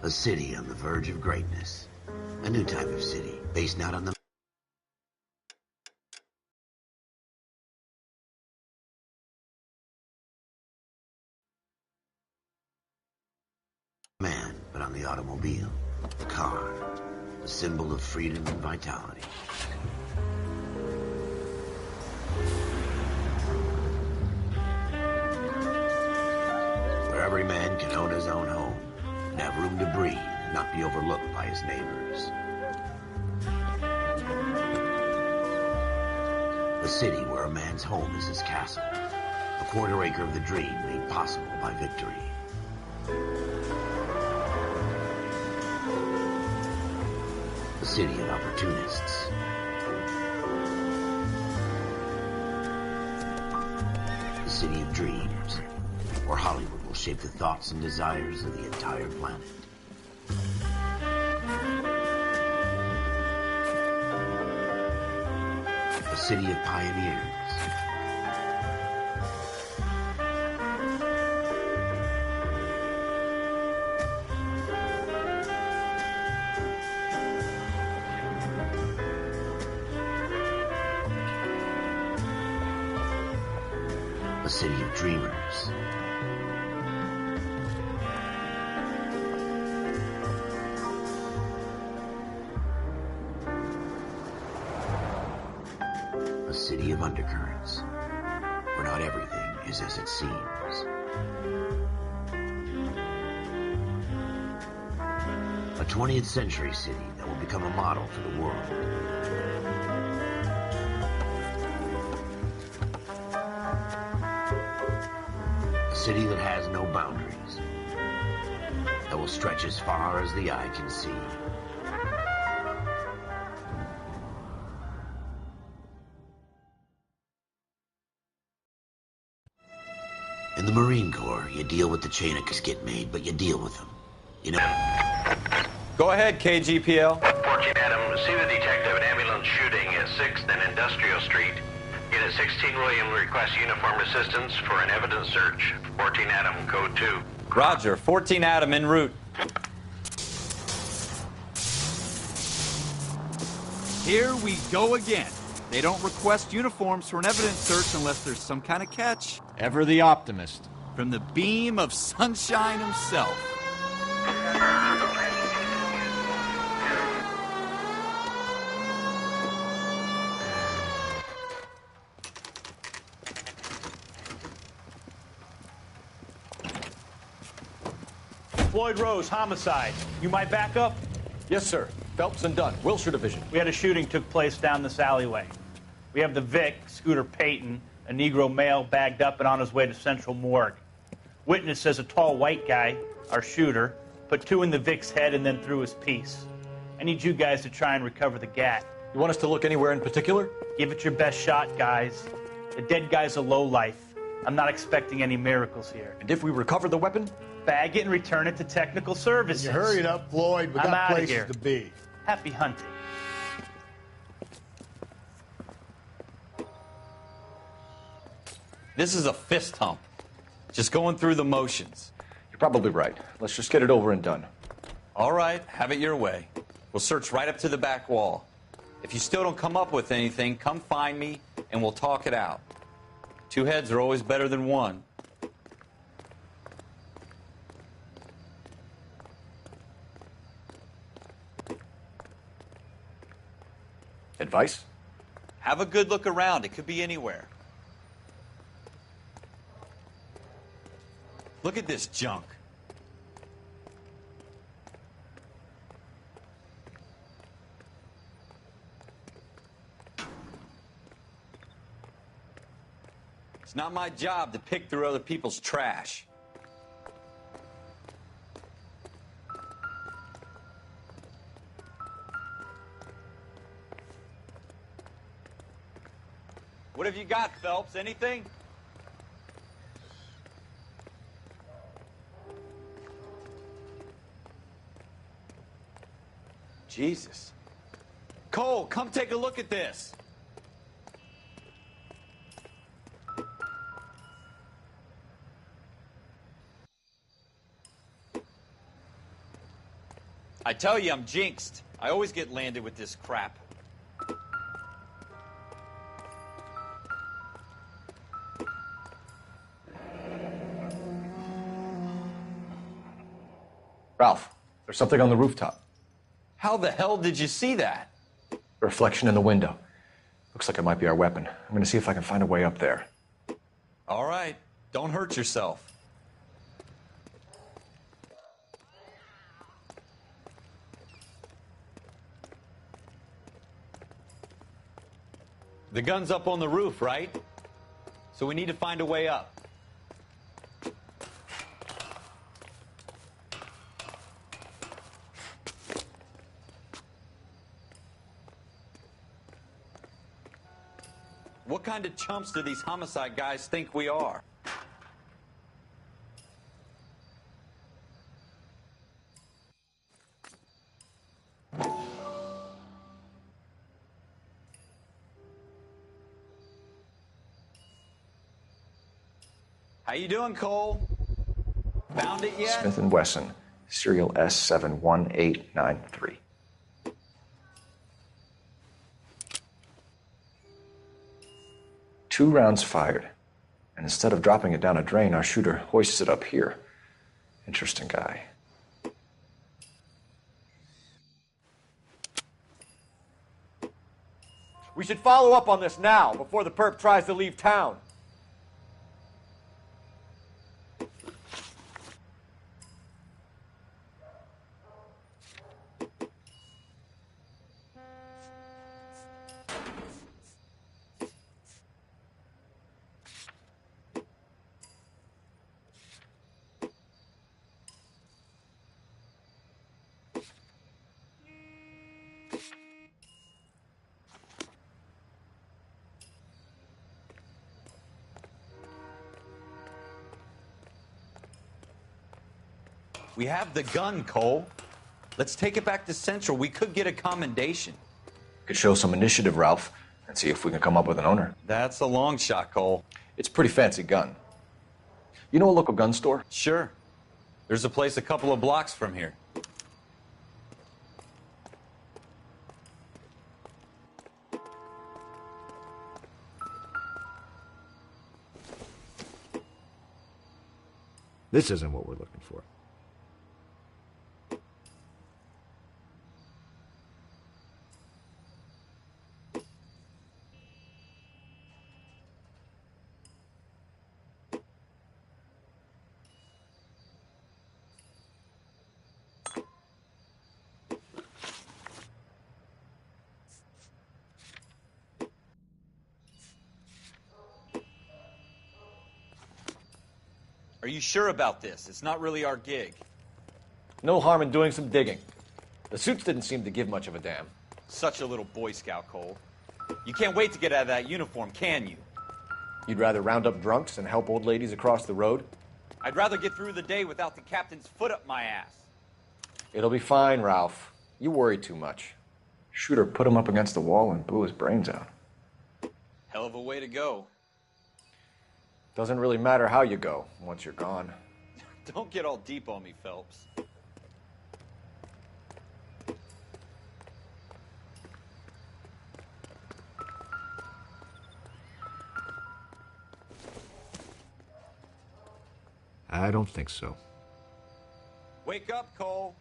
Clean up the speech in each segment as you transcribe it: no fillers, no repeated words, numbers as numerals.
A city on the verge of greatness. A new type of city, based not on the man, but on the automobile, the car, the symbol of freedom and vitality. Where every man can own his own home, and have room to breathe and not be overlooked by his neighbors. A city where a man's home is his castle, a quarter acre of the dream made possible by victory. A city of opportunists. A city of dreams, where Hollywood will shape the thoughts and desires of the entire planet. A city of pioneers. A city of dreamers. A city of undercurrents, where not everything is as it seems. A 20th century city that will become a model for the world. A city that has no boundaries, that will stretch as far as the eye can see. In the Marine Corps, you deal with the chain of get made, but you deal with them. You know? Go ahead, KGPL. 14 Adam, see the detective at ambulance shooting at 6th and Industrial Street. Unit 16 William requests uniformed assistance for an evidence search. 14 Adam, code 2. Roger, 14 Adam en route. Here we go again. They don't request uniforms for an evidence search unless there's some kind of catch. Ever the optimist. From the beam of sunshine himself. Floyd Rose, homicide. You might back up? Yes, sir. Phelps and Dunn, Wilshire Division. We had a shooting took place down this alleyway. We have the Vic, Scooter Payton, a Negro male bagged up and on his way to Central Morgue. Witness says a tall white guy, our shooter, put 2 in the Vic's head and then threw his piece. I need you guys to try and recover the gat. You want us to look anywhere in particular? Give it your best shot, guys. The dead guy's a lowlife. I'm not expecting any miracles here. And if we recover the weapon? Bag it and return it to technical services. You hurry it up, Floyd. We I'm got outta places here. to be. Happy hunting. This is a fist hump. Just going through the motions. You're probably right. Let's just get it over and done. All right, have it your way. We'll search right up to the back wall. If you still don't come up with anything, come find me and we'll talk it out. 2 heads are always better than 1. Advice? Have a good look around. It could be anywhere. Look at this junk. It's not my job to pick through other people's trash. What have you got, Phelps? Anything? Jesus. Cole, come take a look at this. I tell you, I'm jinxed. I always get landed with this crap. Ralph, there's something on the rooftop. How the hell did you see that? A reflection in the window. Looks like it might be our weapon. I'm gonna see if I can find a way up there. All right, don't hurt yourself. The gun's up on the roof, right? So we need to find a way up. What kind of chumps do these homicide guys think we are? How you doing, Cole? Found it yet? Smith & Wesson, serial S71893. Two rounds fired. And instead of dropping it down a drain, our shooter hoists it up here. Interesting guy. We should follow up on this now, before the perp tries to leave town. We have the gun, Cole. Let's take it back to Central. We could get a commendation. Could show some initiative, Ralph, and see if we can come up with an owner. That's a long shot, Cole. It's a pretty fancy gun. You know a local gun store? Sure. There's a place a couple of blocks from here. This isn't what we're looking for. Are you sure about this? It's not really our gig. No harm in doing some digging. The suits didn't seem to give much of a damn. Such a little Boy Scout, Cole. You can't wait to get out of that uniform, can you? You'd rather round up drunks and help old ladies across the road? I'd rather get through the day without the captain's foot up my ass. It'll be fine, Ralph. You worry too much. Shooter put him up against the wall and blew his brains out. Hell of a way to go. Doesn't really matter how you go once you're gone. Don't get all deep on me, Phelps. I don't think so. Wake up, Cole.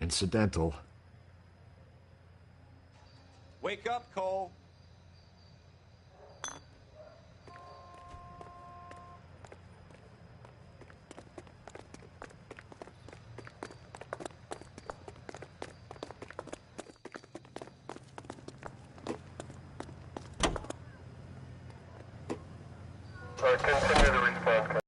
Incidental. Wake up, Cole. Continue the response.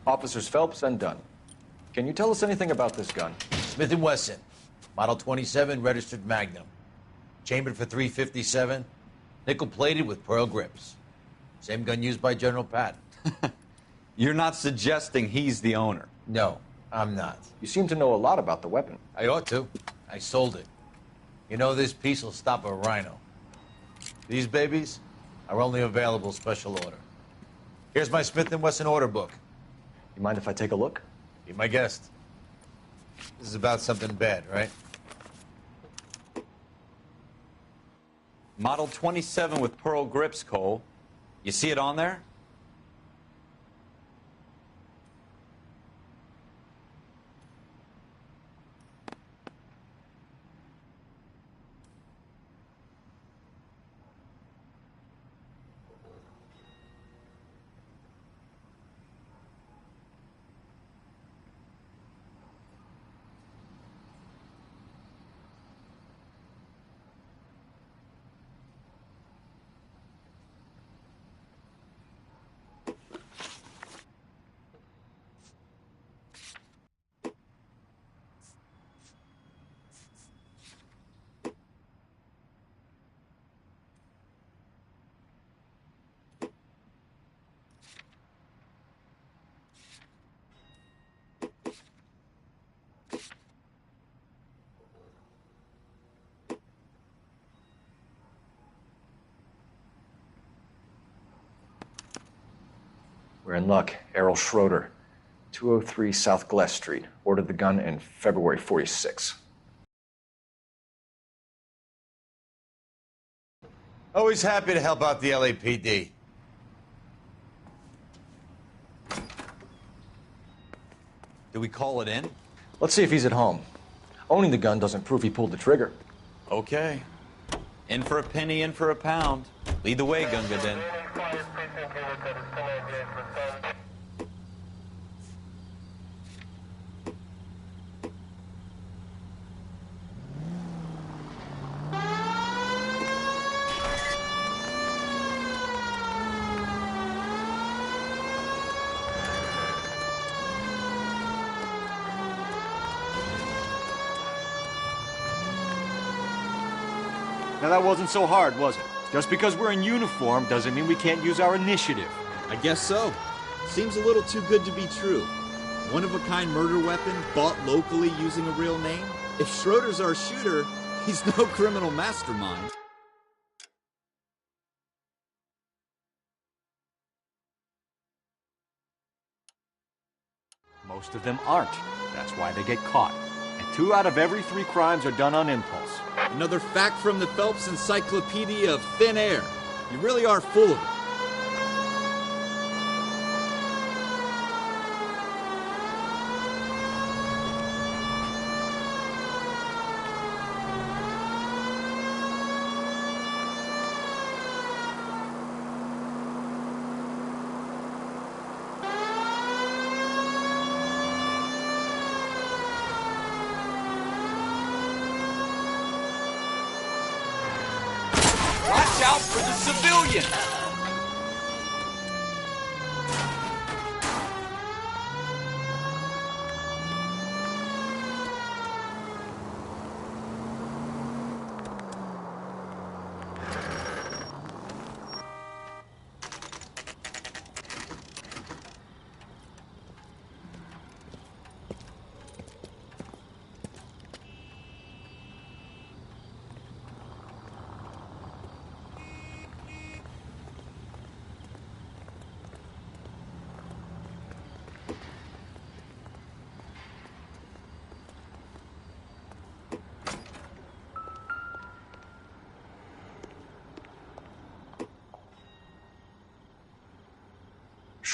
Officers Phelps and Dunn. Can you tell us anything about this gun? Smith & Wesson, Model 27, registered Magnum. Chambered for .357, nickel-plated with pearl grips. Same gun used by General Patton. You're not suggesting he's the owner. No, I'm not. You seem to know a lot about the weapon. I ought to. I sold it. You know, this piece will stop a rhino. These babies are only available special order. Here's my Smith & Wesson order book. You mind if I take a look? Be my guest. This is about something bad, right? Model 27 with pearl grips, Cole. You see it on there? We're in luck. Errol Schroeder, 203 South Glass Street. Ordered the gun in February '46. Always happy to help out the LAPD. Do we call it in? Let's see if he's at home. Owning the gun doesn't prove he pulled the trigger. Okay. In for a penny, in for a pound. Lead the way, Gunga Din. Now that wasn't so hard, was it? Just because we're in uniform doesn't mean we can't use our initiative. I guess so. Seems a little too good to be true. One-of-a-kind murder weapon bought locally using a real name? If Schroeder's our shooter, he's no criminal mastermind. Most of them aren't. That's why they get caught. And 2 out of every 3 crimes are done on impulse. Another fact from the Phelps Encyclopedia of Thin Air. You really are full of it. Watch out for the civilian!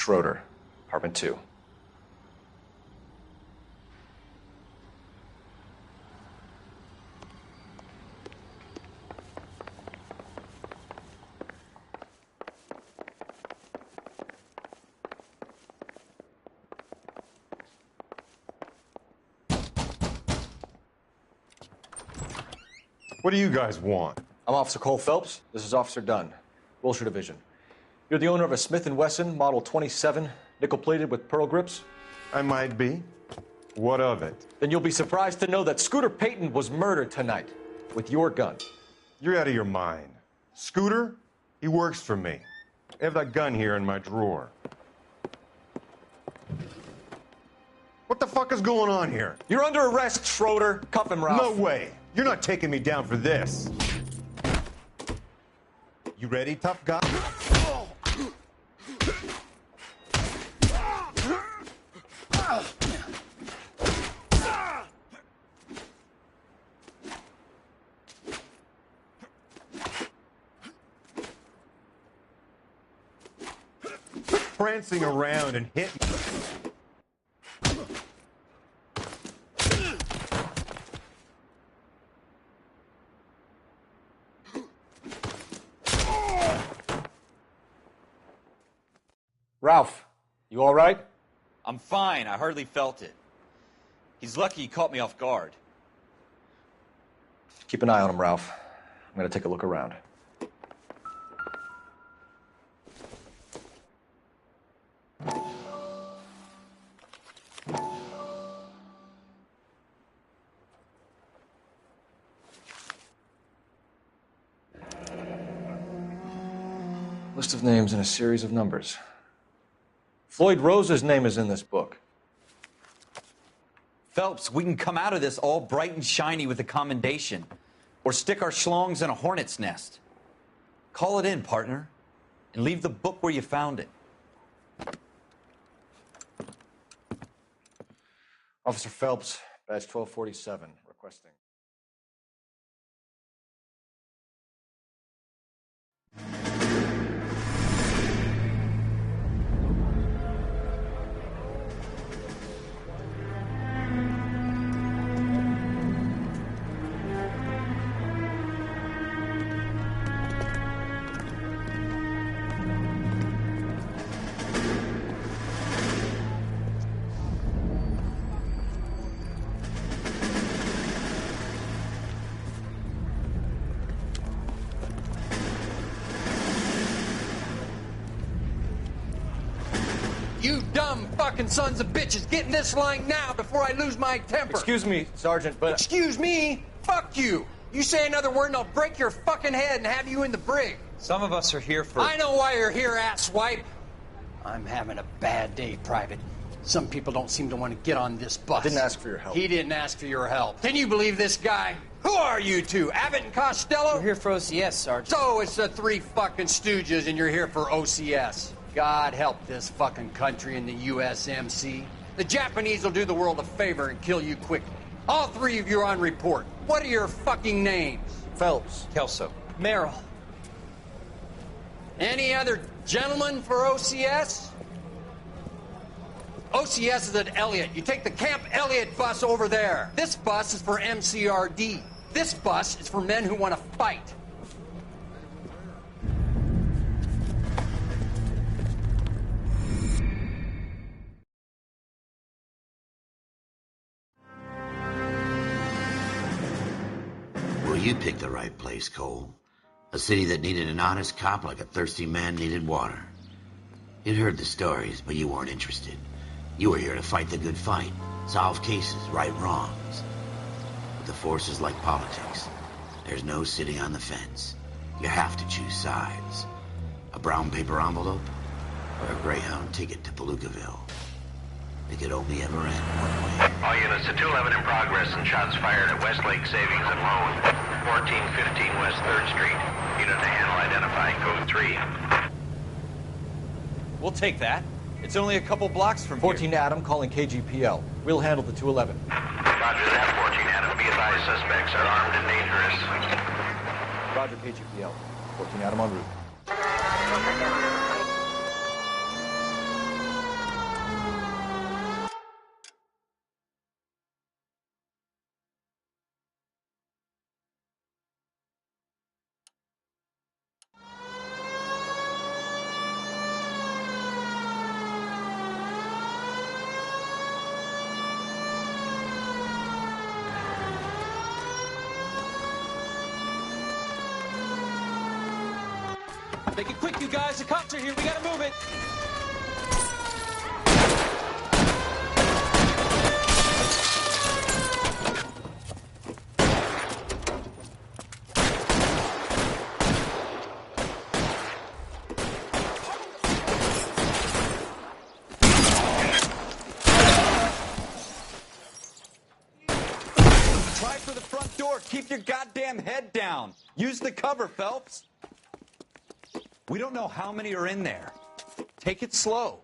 Schroeder, apartment 2. What do you guys want? I'm Officer Cole Phelps. This is Officer Dunn, Wilshire Division. You're the owner of a Smith & Wesson Model 27, nickel-plated with pearl grips? I might be. What of it? Then you'll be surprised to know that Scooter Payton was murdered tonight with your gun. You're out of your mind. Scooter? He works for me. I have that gun here in my drawer. What the fuck is going on here? You're under arrest, Schroeder. Cuff him, Ralph. No way. You're not taking me down for this. You ready, tough guy? Prancing around and hitting. Ralph, you all right? I'm fine. I hardly felt it. He's lucky he caught me off guard. Keep an eye on him, Ralph. I'm going to take a look around. List of names and a series of numbers. Floyd Rose's name is in this book. Phelps, we can come out of this all bright and shiny with a commendation, or stick our schlongs in a hornet's nest. Call it in, partner, and leave the book where you found it. Officer Phelps, badge 1247, requesting. You dumb fucking sons of bitches, get in this line now before I lose my temper. Excuse me, Sergeant, but... Excuse me? Fuck you. You say another word and I'll break your fucking head and have you in the brig. Some of us are here for... I know why you're here, asswipe. I'm having a bad day, Private. Some people don't seem to want to get on this bus. I didn't ask for your help. He didn't ask for your help. Can you believe this guy? Who are you two? Abbott and Costello? We're here for OCS, Sergeant. So it's the three fucking stooges and you're here for OCS. God help this fucking country and the USMC. The Japanese will do the world a favor and kill you quickly. All three of you are on report. What are your fucking names? Phelps. Kelso. Merrill. Any other gentlemen for OCS? OCS is at Elliott. You take the Camp Elliott bus over there. This bus is for MCRD. This bus is for men who want to fight. Well, you picked the right place, Cole. A city that needed an honest cop like a thirsty man needed water. You'd heard the stories, but you weren't interested. You were here to fight the good fight, solve cases, right wrongs. But the force is like politics. There's no sitting on the fence. You have to choose sides. A brown paper envelope or a Greyhound ticket to Palookaville. It could only ever end one way. All units to 211 in progress and shots fired at Westlake Savings and Loan, 1415 West 3rd Street. Unit to handle identifying code 3. We'll take that. It's only a couple blocks from 14 here. Adam calling KGPL. We'll handle the 211. Roger that, 14 Adam. Be advised, suspects are armed and dangerous. Roger, KGPL. 14 Adam en route. Make it quick, you guys. The cops are here. We gotta move it. Try for the front door. Keep your goddamn head down. Use the cover, Phelps. We don't know how many are in there. Take it slow.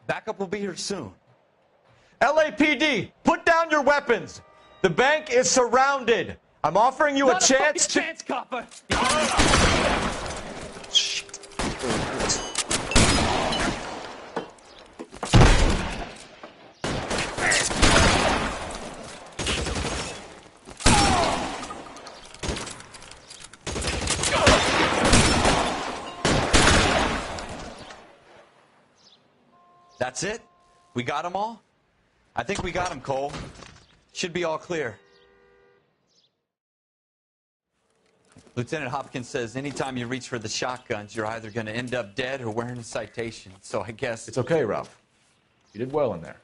Backup will be here soon. LAPD, put down your weapons. The bank is surrounded. I'm offering you a chance to... chance, copper. That's it? We got them all? I think we got them, Cole. Should be all clear. Lieutenant Hopkins says anytime you reach for the shotguns, you're either going to end up dead or wearing a citation. So I guess... It's okay, Ralph. You did well in there.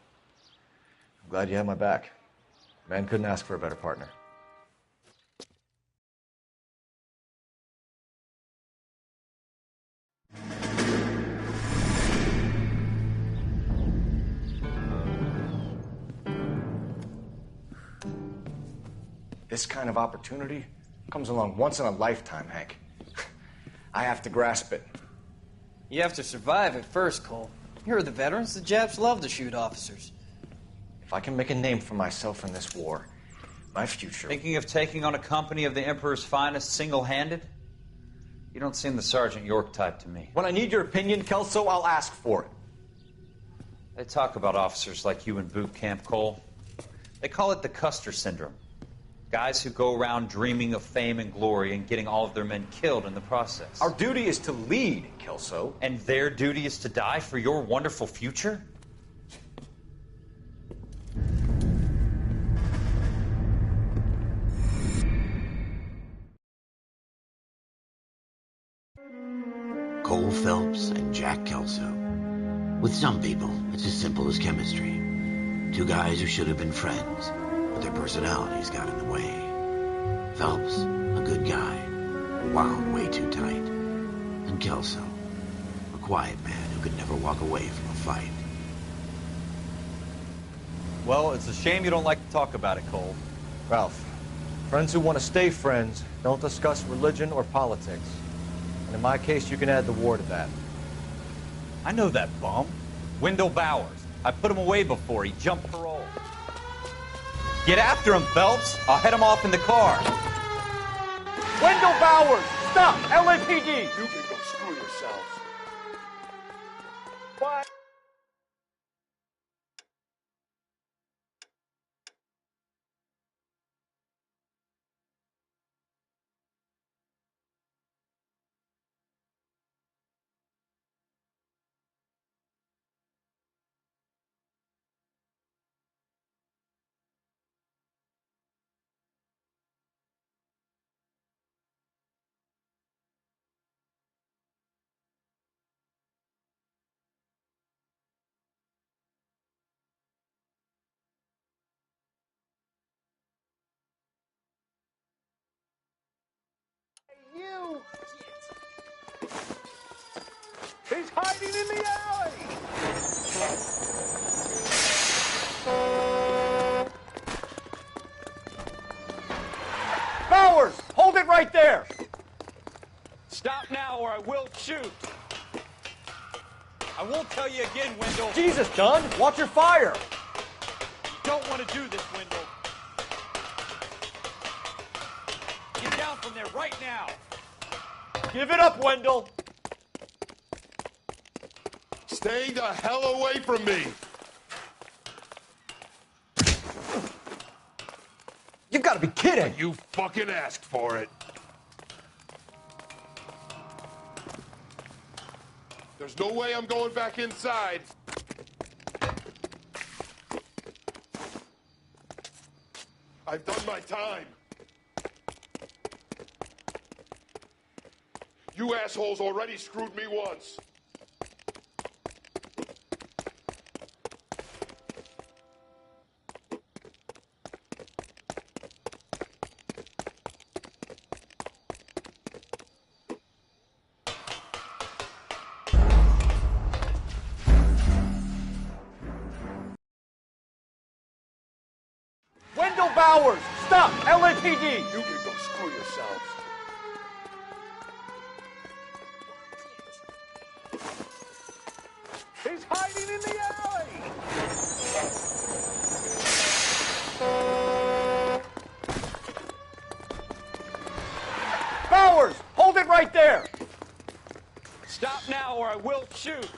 I'm glad you had my back. Man couldn't ask for a better partner. This kind of opportunity comes along once in a lifetime, Hank. I have to grasp it. You have to survive it first, Cole. Here are the veterans. The Japs love to shoot officers. If I can make a name for myself in this war, my future... Thinking of taking on a company of the Emperor's finest single-handed? You don't seem the Sergeant York type to me. When I need your opinion, Kelso, I'll ask for it. They talk about officers like you in boot camp, Cole. They call it the Custer syndrome. Guys who go around dreaming of fame and glory and getting all of their men killed in the process. Our duty is to lead, Kelso. And their duty is to die for your wonderful future? Cole Phelps and Jack Kelso. With some people, it's as simple as chemistry. Two guys who should have been friends, but their personalities got in the way. Phelps, a good guy, wound way too tight. And Kelso, a quiet man who could never walk away from a fight. Well, it's a shame you don't like to talk about it, Cole. Ralph, friends who want to stay friends don't discuss religion or politics. And in my case, you can add the war to that. I know that bum. Wendell Bowers. I put him away before. He jumped parole. Get after him, Phelps. I'll head him off in the car. Wendell Bowers! Stop! LAPD! You can go screw yourselves. What? You! He's hiding in the alley! Bowers! Hold it right there! Stop now or I will shoot. I won't tell you again, Wendell. Jesus, Dunn! Watch your fire! You don't want to do this, Wendell. Get down from there right now. Give it up, Wendell! Stay the hell away from me! You've got to be kidding! You fucking asked for it. There's no way I'm going back inside. I've done my time. You assholes already screwed me once. Wendell Bowers! Stop! LAPD! You can go screw yourselves. He's hiding in the alley! Bowers! Hold it right there! Stop now or I will shoot.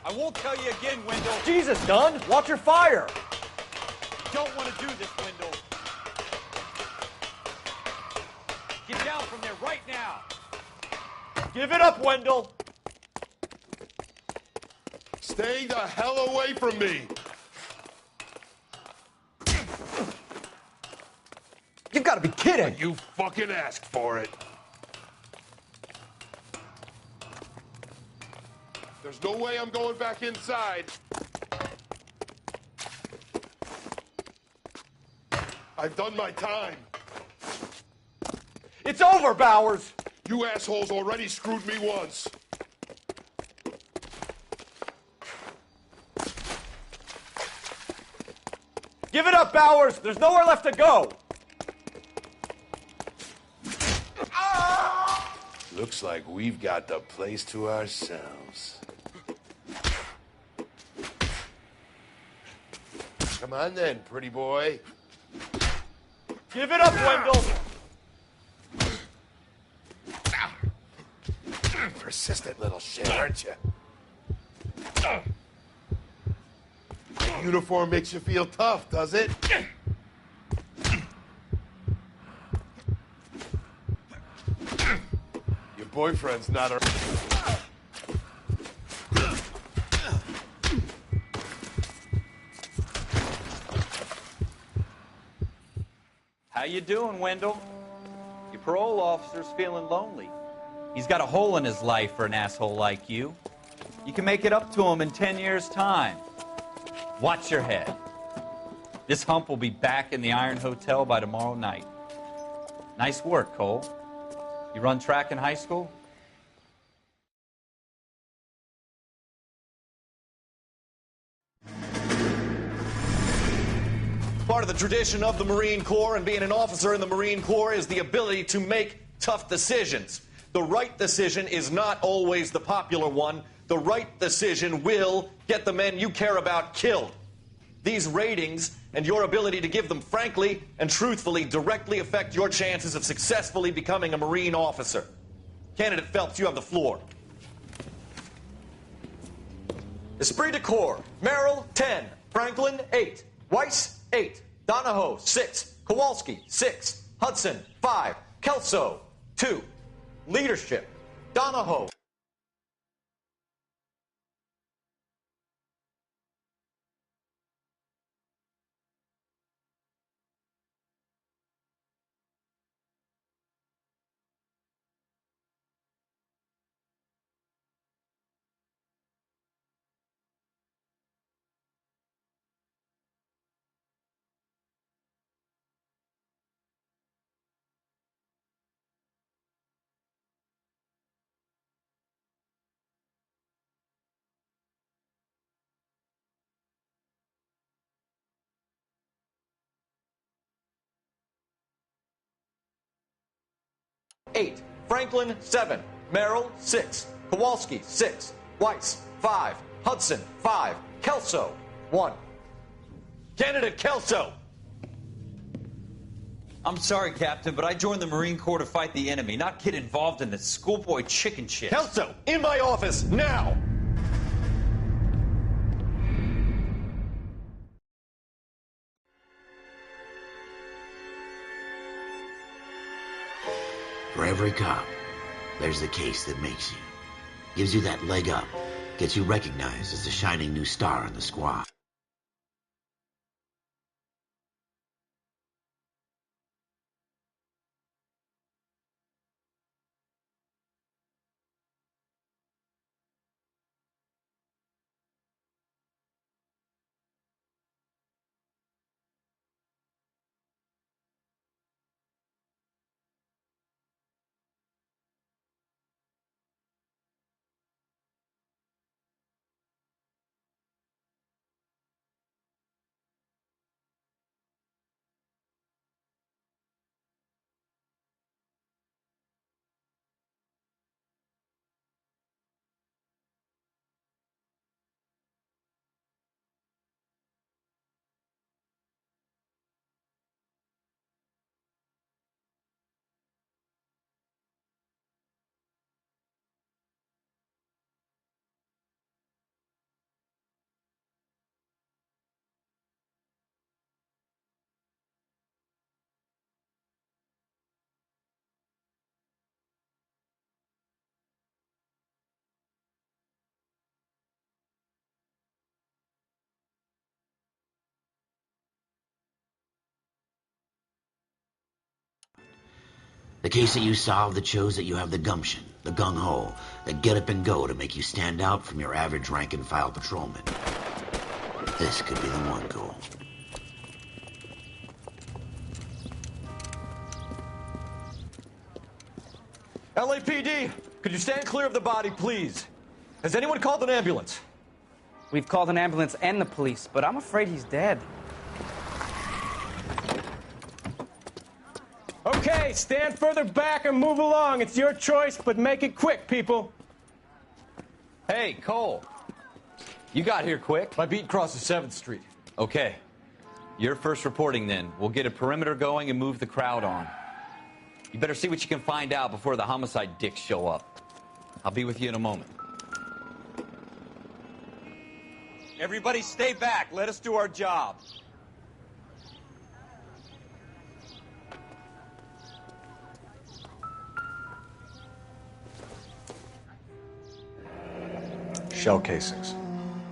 I won't tell you again, Wendell. Jesus, Dunn! Watch your fire! Don't want to do this, Wendell. Get down from there right now. Give it up, Wendell! Stay the hell away from me. You've got to be kidding! You fucking asked for it. There's no way I'm going back inside. I've done my time. It's over, Bowers! You assholes already screwed me once. Give it up, Bowers! There's nowhere left to go! Looks like we've got the place to ourselves. Come on then, pretty boy. Give it up, Wendell! Persistent little shit, aren't you? Uniform makes you feel tough, does it? Your boyfriend's not a... How you doing, Wendell? Your parole officer's feeling lonely. He's got a hole in his life for an asshole like you. You can make it up to him in 10 years' time. Watch your head. This hump will be back in the Iron Hotel by tomorrow night. Nice work, Cole. You run track in high school? Part of the tradition of the Marine Corps and being an officer in the Marine Corps is the ability to make tough decisions. The right decision is not always the popular one. The right decision will get the men you care about killed. These ratings and your ability to give them frankly and truthfully directly affect your chances of successfully becoming a Marine officer. Candidate Phelps, you have the floor. Esprit de Corps, Merrill, 10. Franklin, 8. Weiss, 8. Donahoe, 6. Kowalski, 6. Hudson, 5. Kelso, 2. Leadership, Donahoe. Eight. Franklin, 7. Merrill, 6. Kowalski, 6. Weiss, 5. Hudson, 5. Kelso, 1. Candidate Kelso! I'm sorry, Captain, but I joined the Marine Corps to fight the enemy, not get involved in this schoolboy chicken shit. Kelso, in my office, now! For every cop, there's the case that makes you. Gives you that leg up. Gets you recognized as the shining new star in the squad. The case that you solved that shows that you have the gumption, the gung-ho, the get up and go to make you stand out from your average rank-and-file patrolman. This could be the one, Cole. LAPD, could you stand clear of the body, please? Has anyone called an ambulance? We've called an ambulance and the police, but I'm afraid he's dead. Okay, stand further back and move along. It's your choice, but make it quick, people. Hey, Cole. You got here quick. My beat crosses 7th Street. Okay. You're first reporting then. We'll get a perimeter going and move the crowd on. You better see what you can find out before the homicide dicks show up. I'll be with you in a moment. Everybody stay back. Let us do our job. Shell casings.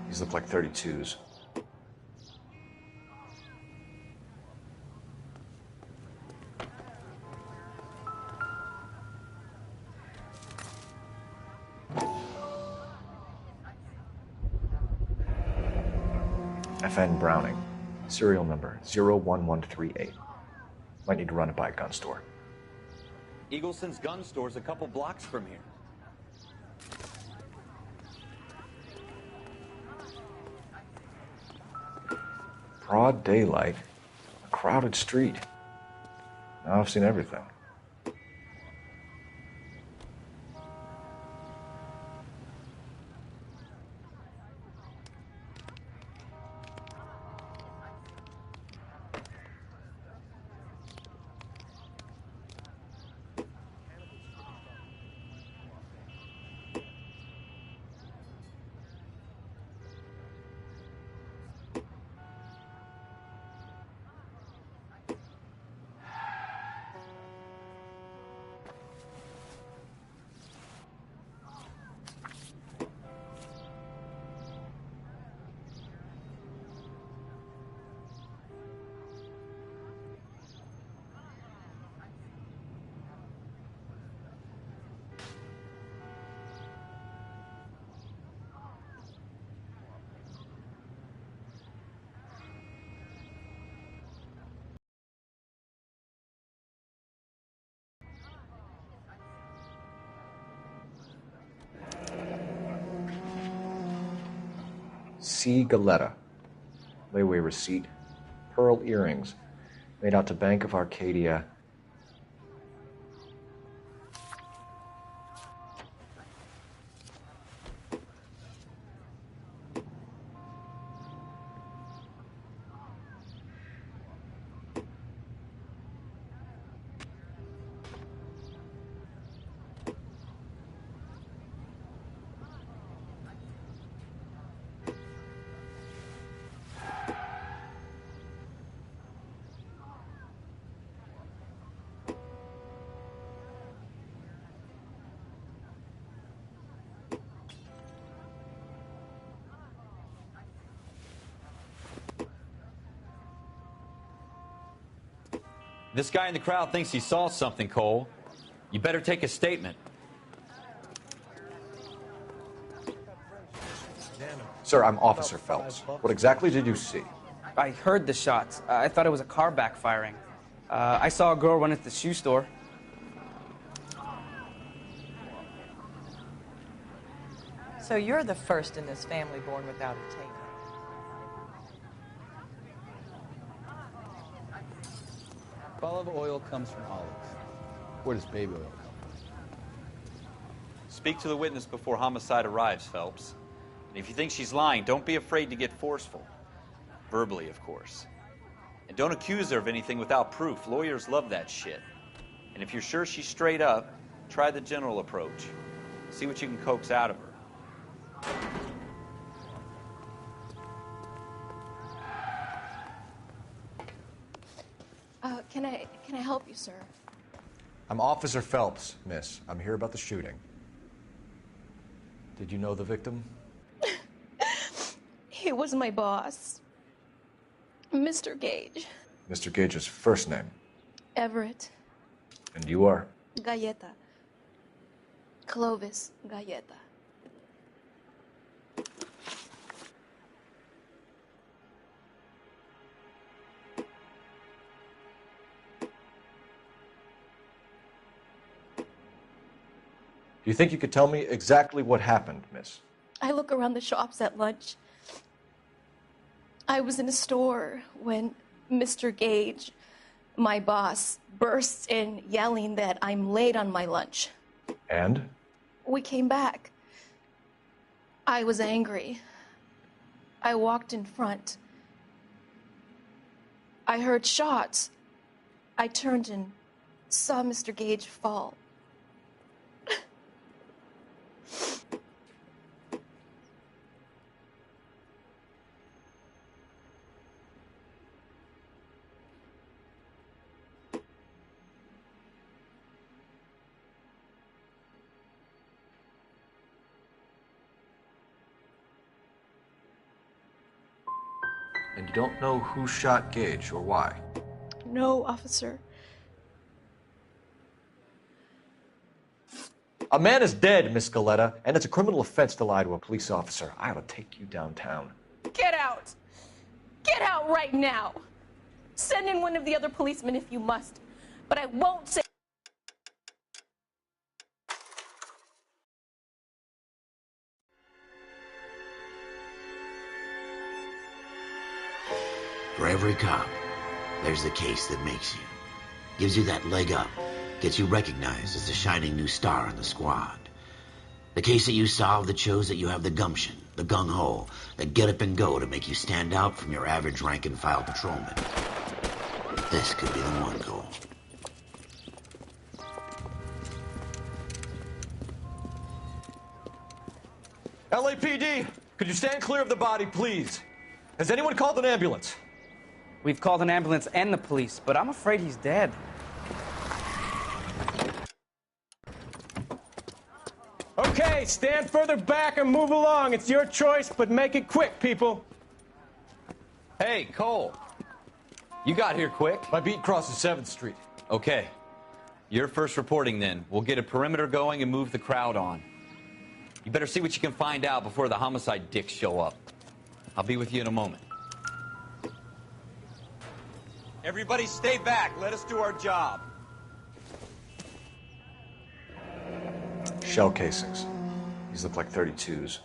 These look like 32s. FN Browning. Serial number 01138. Might need to run it by a gun store. Eagleson's gun store's a couple blocks from here. Broad daylight, a crowded street. Now I've seen everything. C. Galetta. Layaway receipt. Pearl earrings. Made out to Bank of Arcadia. This guy in the crowd thinks he saw something, Cole. You better take a statement. Sir, I'm Officer Phelps. What exactly did you see? I heard the shots. I thought it was a car backfiring. I saw a girl run into the shoe store. So you're the first in this family born without a tape. Olive oil comes from olives. Where does baby oil come from? Speak to the witness before homicide arrives, Phelps. And if you think she's lying, don't be afraid to get forceful. Verbally, of course. And don't accuse her of anything without proof. Lawyers love that shit. And if you're sure she's straight up, try the general approach. See what you can coax out of her. Can I help you, sir? I'm Officer Phelps, miss. I'm here about the shooting. Did you know the victim? He was my boss, Mr. Gage. Mr. Gage's first name. Everett. And you are? Galleta. Clovis galleta. Do you think you could tell me exactly what happened, miss? I look around the shops at lunch. I was in a store when Mr. Gage, my boss, bursts in yelling that I'm late on my lunch. And? We came back. I was angry. I walked in front. I heard shots. I turned and saw Mr. Gage fall. And you don't know who shot Gage or why? No, officer. A man is dead, Miss Galetta, and it's a criminal offense to lie to a police officer. I ought to take you downtown. Get out! Get out right now! Send in one of the other policemen if you must, but I won't say. For every cop, there's the case that makes you. Gives you that leg up. Gets you recognized as the shining new star in the squad. The case that you solve that shows that you have the gumption, the gung-ho, the get up and go to make you stand out from your average rank-and-file patrolman. This could be the one, Cole. LAPD, could you stand clear of the body, please? Has anyone called an ambulance? We've called an ambulance and the police, but I'm afraid he's dead. Okay, stand further back and move along. It's your choice, but make it quick, people. Hey, Cole. You got here quick. My beat crosses 7th Street. Okay. You're first reporting then. We'll get a perimeter going and move the crowd on. You better see what you can find out before the homicide dicks show up. I'll be with you in a moment. Everybody stay back. Let us do our job. Shell casings. These look like 32s.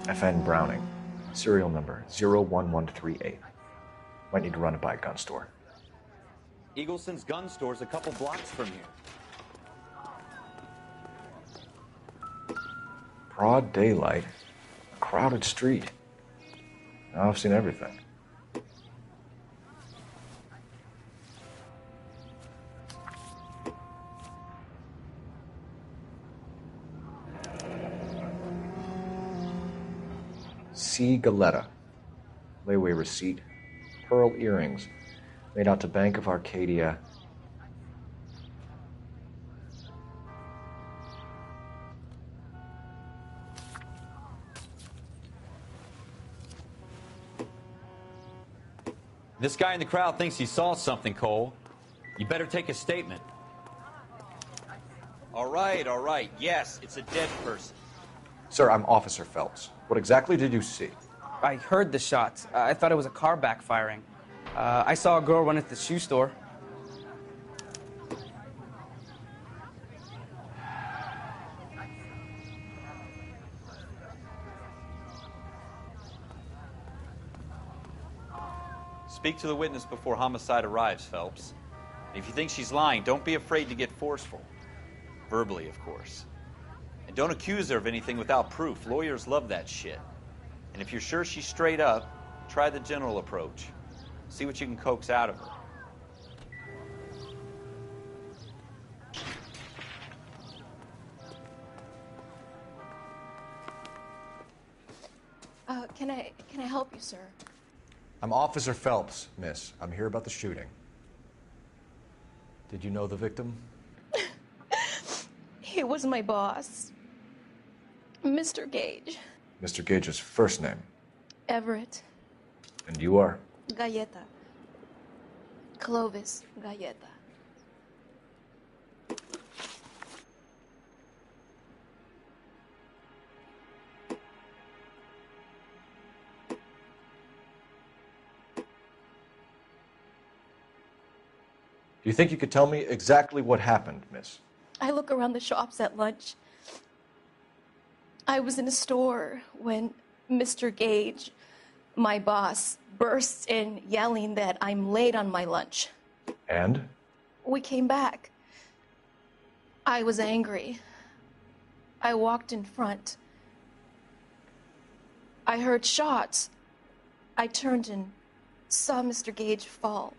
FN Browning. Serial number 01138. Might need to run it by a gun store. Eagleson's gun store's a couple blocks from here. Broad daylight. A crowded street. Now I've seen everything. C. Galetta. Layaway receipt. Pearl earrings. Made out to Bank of Arcadia. This guy in the crowd thinks he saw something, Cole. You better take a statement. All right. Yes, it's a dead person. Sir, I'm Officer Phelps. What exactly did you see? I heard the shots. I thought it was a car backfiring. I saw a girl run at the shoe store. Speak to the witness before homicide arrives, Phelps. And if you think she's lying, don't be afraid to get forceful. Verbally, of course. And don't accuse her of anything without proof. Lawyers love that shit. And if you're sure she's straight up, try the general approach. See what you can coax out of her. Can I help you, sir? I'm Officer Phelps, miss. I'm here about the shooting. Did you know the victim? He was my boss, Mr. Gage. Mr. Gage's first name. Everett. And you are? Galleta. Clovis Galleta. Do you think you could tell me exactly what happened, miss? I look around the shops at lunch. I was in a store when Mr. Gage, my boss, bursts in yelling that I'm late on my lunch. And? We came back. I was angry. I walked in front. I heard shots. I turned and saw Mr. Gage fall.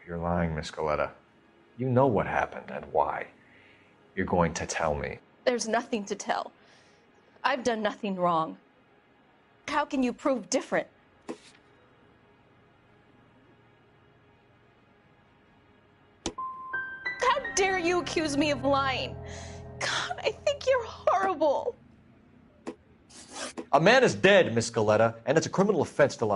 You're lying, Miss Galleta. You know what happened and why. You're going to tell me. There's nothing to tell. I've done nothing wrong. How can you prove different? How dare you accuse me of lying? God, I think you're horrible. A man is dead, Miss Galleta, and it's a criminal offense to lie.